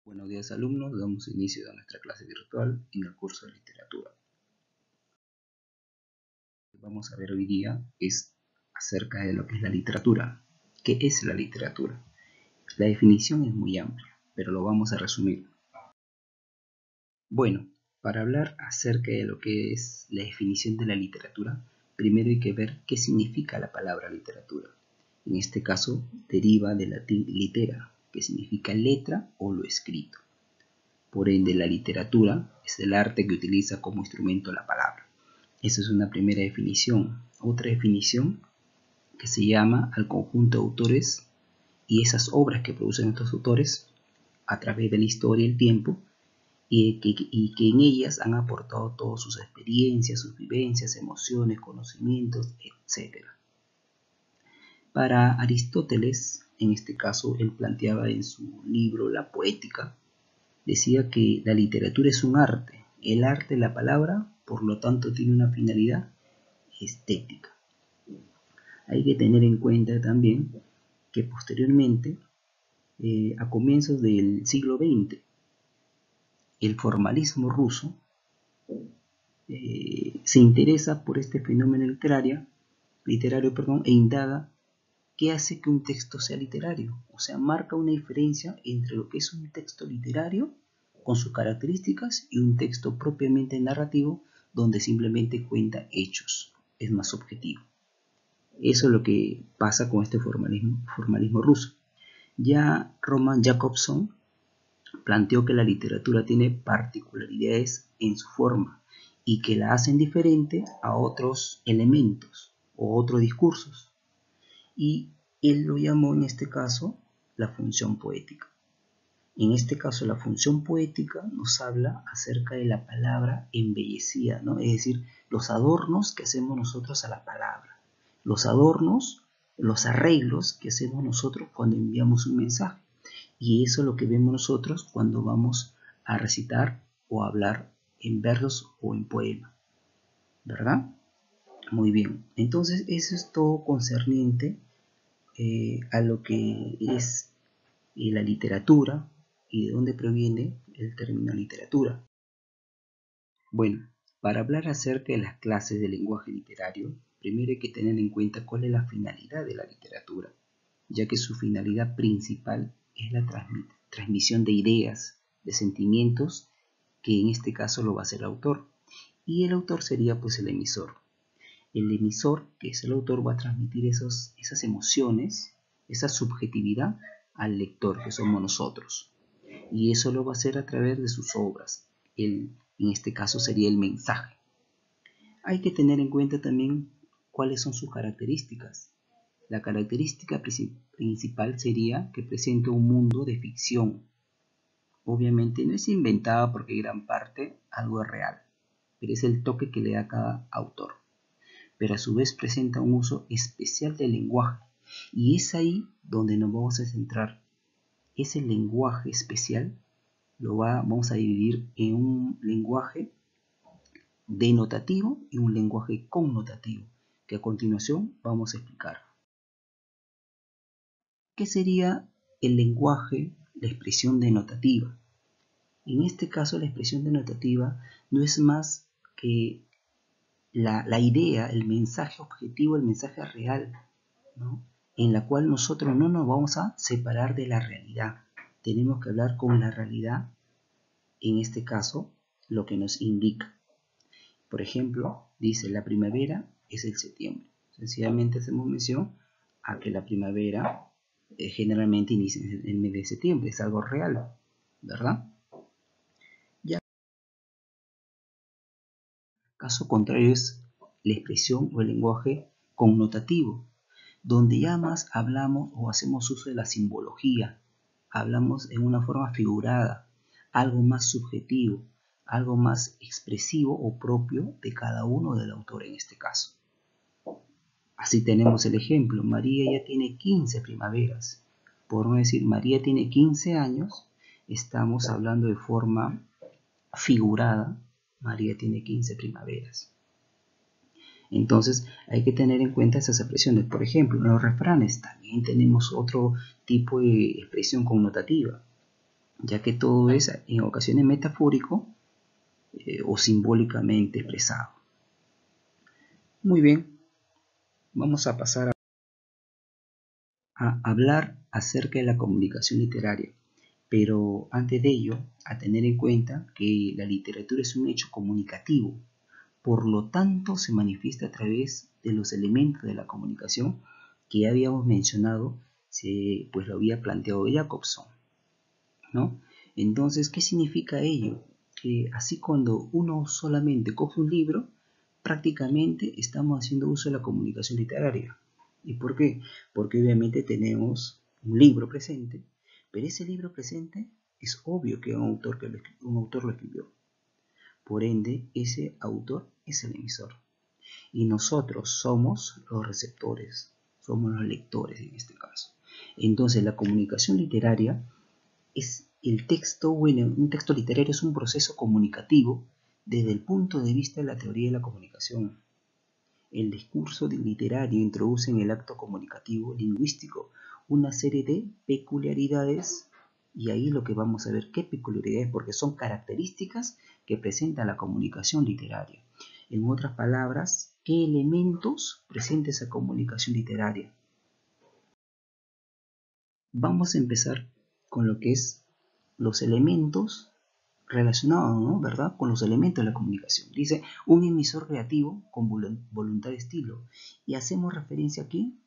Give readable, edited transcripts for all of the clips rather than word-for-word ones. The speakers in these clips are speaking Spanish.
Buenos días alumnos, damos inicio a nuestra clase virtual en el curso de literatura. Lo que vamos a ver hoy día es acerca de lo que es la literatura. ¿Qué es la literatura? La definición es muy amplia, pero lo vamos a resumir. Bueno, para hablar acerca de lo que es la definición de la literatura, primero hay que ver qué significa la palabra literatura. En este caso, deriva del latín litera, que significa letra o lo escrito. Por ende, la literatura es el arte que utiliza como instrumento la palabra. Esa es una primera definición. Otra definición que se llama al conjunto de autores y esas obras que producen estos autores a través de la historia y el tiempo y que en ellas han aportado todas sus experiencias, sus vivencias, emociones, conocimientos, etc. Para Aristóteles, en este caso, él planteaba en su libro La Poética, decía que la literatura es un arte. El arte de la palabra, por lo tanto, tiene una finalidad estética. Hay que tener en cuenta también que posteriormente, a comienzos del siglo XX, el formalismo ruso se interesa por este fenómeno literario, e indaga qué hace que un texto sea literario. O sea, marca una diferencia entre lo que es un texto literario con sus características y un texto propiamente narrativo donde simplemente cuenta hechos, es más objetivo. Eso es lo que pasa con este formalismo ruso. Ya Roman Jakobson planteó que la literatura tiene particularidades en su forma y que la hacen diferente a otros elementos o otros discursos. Y él lo llamó en este caso la función poética. En este caso, la función poética nos habla acerca de la palabra embellecida, ¿no? Es decir, los adornos que hacemos nosotros a la palabra, los adornos, los arreglos que hacemos nosotros cuando enviamos un mensaje. Y eso es lo que vemos nosotros cuando vamos a recitar o a hablar en versos o en poema, ¿verdad? Muy bien, entonces eso es todo concerniente a lo que es la literatura y de dónde proviene el término literatura. Bueno, para hablar acerca de las clases de lenguaje literario, primero hay que tener en cuenta cuál es la finalidad de la literatura, ya que su finalidad principal es la transmisión de ideas, de sentimientos, que en este caso lo va a hacer el autor. Y el autor sería pues el emisor. El emisor, que es el autor, va a transmitir esas emociones, esa subjetividad al lector, que somos nosotros. Y eso lo va a hacer a través de sus obras. En este caso sería el mensaje. Hay que tener en cuenta también cuáles son sus características. La característica principal sería que presenta un mundo de ficción. Obviamente no es inventada porque gran parte algo es real, pero es el toque que le da cada autor. Pero a su vez presenta un uso especial del lenguaje. Y es ahí donde nos vamos a centrar. Ese lenguaje especial vamos a dividir en un lenguaje denotativo y un lenguaje connotativo, que a continuación vamos a explicar. ¿Qué sería el lenguaje, la expresión denotativa? En este caso, la expresión denotativa no es más que la idea, el mensaje objetivo, el mensaje real, ¿no? En la cual nosotros no nos vamos a separar de la realidad. Tenemos que hablar con la realidad, en este caso, lo que nos indica. Por ejemplo, dice la primavera es el septiembre. Sencillamente hacemos mención a que la primavera generalmente inicia en el mes de septiembre. Es algo real, ¿verdad? Ya. Caso contrario es la expresión o el lenguaje connotativo, donde ya más hablamos o hacemos uso de la simbología. Hablamos en una forma figurada, algo más subjetivo, algo más expresivo o propio de cada uno del autor en este caso. Así tenemos el ejemplo, María ya tiene 15 primaveras. Por no decir María tiene 15 años, estamos hablando de forma figurada, María tiene 15 primaveras. Entonces hay que tener en cuenta esas expresiones. Por ejemplo, en los refranes también tenemos otro tipo de expresión connotativa. ya que todo es en ocasiones metafórico o simbólicamente expresado. Muy bien, vamos a pasar a hablar acerca de la comunicación literaria, pero antes de ello, a tener en cuenta que la literatura es un hecho comunicativo, por lo tanto se manifiesta a través de los elementos de la comunicación que ya habíamos mencionado, pues lo había planteado Jacobson, ¿no? Entonces, ¿qué significa ello? Que así cuando uno solamente coge un libro, prácticamente estamos haciendo uso de la comunicación literaria. ¿Y por qué? Porque obviamente tenemos un libro presente, pero ese libro presente es obvio que un autor lo escribió. Por ende, ese autor es el emisor. Y nosotros somos los receptores, somos los lectores en este caso. Entonces, la comunicación literaria es el texto, bueno, un texto literario es un proceso comunicativo desde el punto de vista de la teoría de la comunicación. El discurso literario introduce en el acto comunicativo lingüístico una serie de peculiaridades, y ahí lo que vamos a ver qué peculiaridades, porque son características que presenta la comunicación literaria. En otras palabras, ¿qué elementos presenta esa comunicación literaria? Vamos a empezar con lo que es los elementos relacionados, ¿no? ¿Verdad? Con los elementos de la comunicación. Dice, un emisor creativo con voluntad de estilo. Y hacemos referencia aquí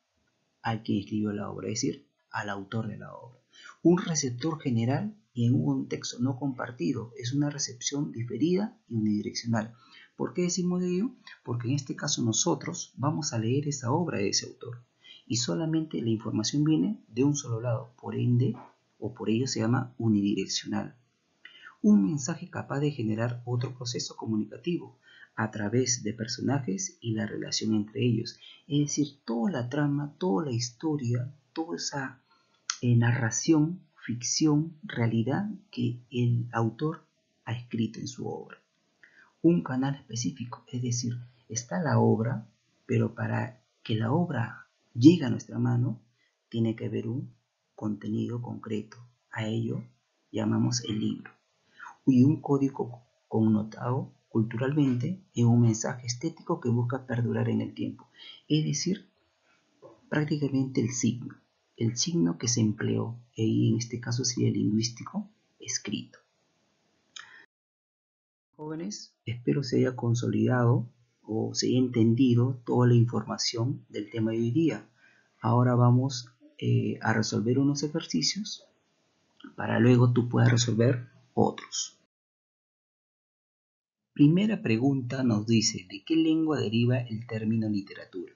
al que escribió la obra, es decir, al autor de la obra. Un receptor general y en un contexto no compartido. Es una recepción diferida y unidireccional. ¿Por qué decimos ello? Porque en este caso nosotros vamos a leer esa obra de ese autor. Y solamente la información viene de un solo lado. Por ende, o por ello se llama unidireccional. Un mensaje capaz de generar otro proceso comunicativo a través de personajes y la relación entre ellos. Es decir, toda la trama, toda la historia, toda esa narración, ficción, realidad que el autor ha escrito en su obra. Un canal específico, es decir, está la obra, pero para que la obra llegue a nuestra mano, tiene que haber un contenido concreto. A ello llamamos el libro. Y un código connotado culturalmente en un mensaje estético que busca perdurar en el tiempo. Es decir, prácticamente el signo que se empleó, y en este caso sería lingüístico, escrito. Jóvenes, espero se haya consolidado o se haya entendido toda la información del tema de hoy día. Ahora vamos a resolver unos ejercicios para luego tú puedas resolver otros. Primera pregunta nos dice, ¿de qué lengua deriva el término literatura?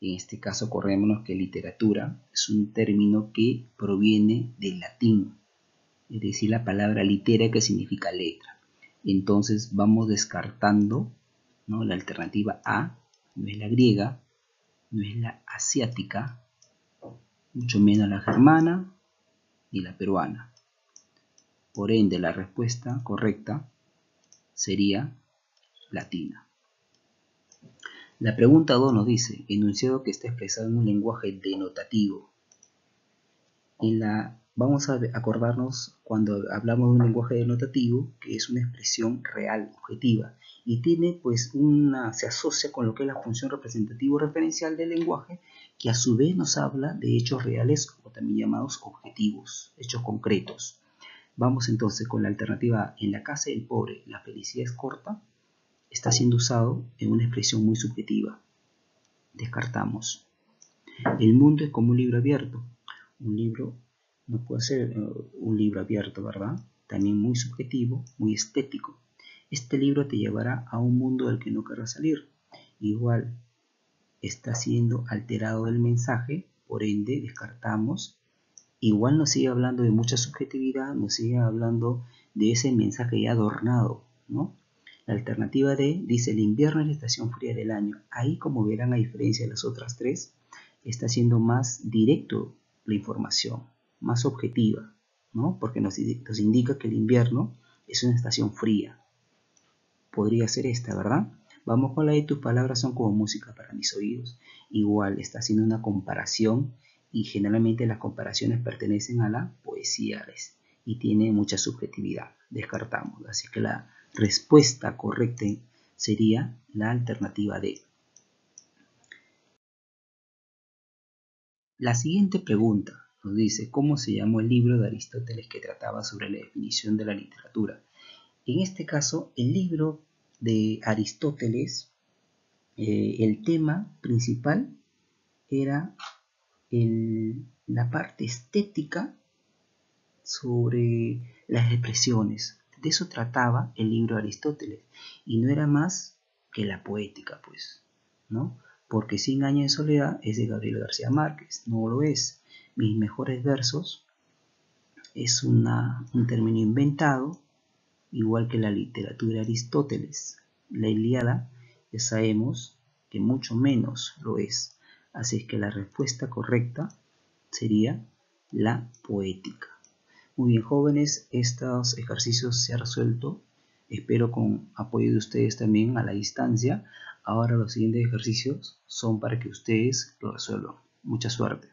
En este caso, acordémonos que literatura es un término que proviene del latín, es decir, la palabra litera que significa letra. Entonces vamos descartando, ¿no? La alternativa A no es la griega, no es la asiática, mucho menos la germana ni la peruana. Por ende, la respuesta correcta sería latina. La pregunta 2 nos dice, enunciado que está expresado en un lenguaje denotativo. Vamos a acordarnos cuando hablamos de un lenguaje denotativo que es una expresión real, objetiva, y tiene pues se asocia con lo que es la función representativa o referencial del lenguaje, que a su vez nos habla de hechos reales o también llamados objetivos, hechos concretos. Vamos entonces con la alternativa A. En la casa del pobre, la felicidad es corta. Está siendo usado en una expresión muy subjetiva. Descartamos. El mundo es como un libro abierto. Un libro no puede ser un libro abierto, ¿verdad? También muy subjetivo, muy estético. Este libro te llevará a un mundo del que no querrás salir. Igual está siendo alterado el mensaje, por ende descartamos. Igual nos sigue hablando de mucha subjetividad, nos sigue hablando de ese mensaje ya adornado, ¿no? La alternativa D dice el invierno es la estación fría del año. Ahí, como verán, a diferencia de las otras tres, está siendo más directo la información, más objetiva, ¿no? Porque nos indica que el invierno es una estación fría. Podría ser esta, ¿verdad? Vamos con la de tus palabras son como música para mis oídos. Igual está haciendo una comparación y generalmente las comparaciones pertenecen a la poesía. y tiene mucha subjetividad. Descartamos. Así que la respuesta correcta sería la alternativa D. La siguiente pregunta nos dice, ¿cómo se llamó el libro de Aristóteles que trataba sobre la definición de la literatura? En este caso, el libro de Aristóteles, el tema principal era la parte estética sobre las expresiones. De eso trataba el libro de Aristóteles y no era más que la poética, pues, ¿no? Porque 100 años de soledad es de Gabriel García Márquez, no lo es. Mis mejores versos es un término inventado, igual que la literatura de Aristóteles. La Ilíada ya sabemos que mucho menos lo es. Así es que la respuesta correcta sería la poética. Muy bien, jóvenes, estos ejercicios se han resuelto. Espero con apoyo de ustedes también a la distancia. Ahora los siguientes ejercicios son para que ustedes lo resuelvan. Mucha suerte.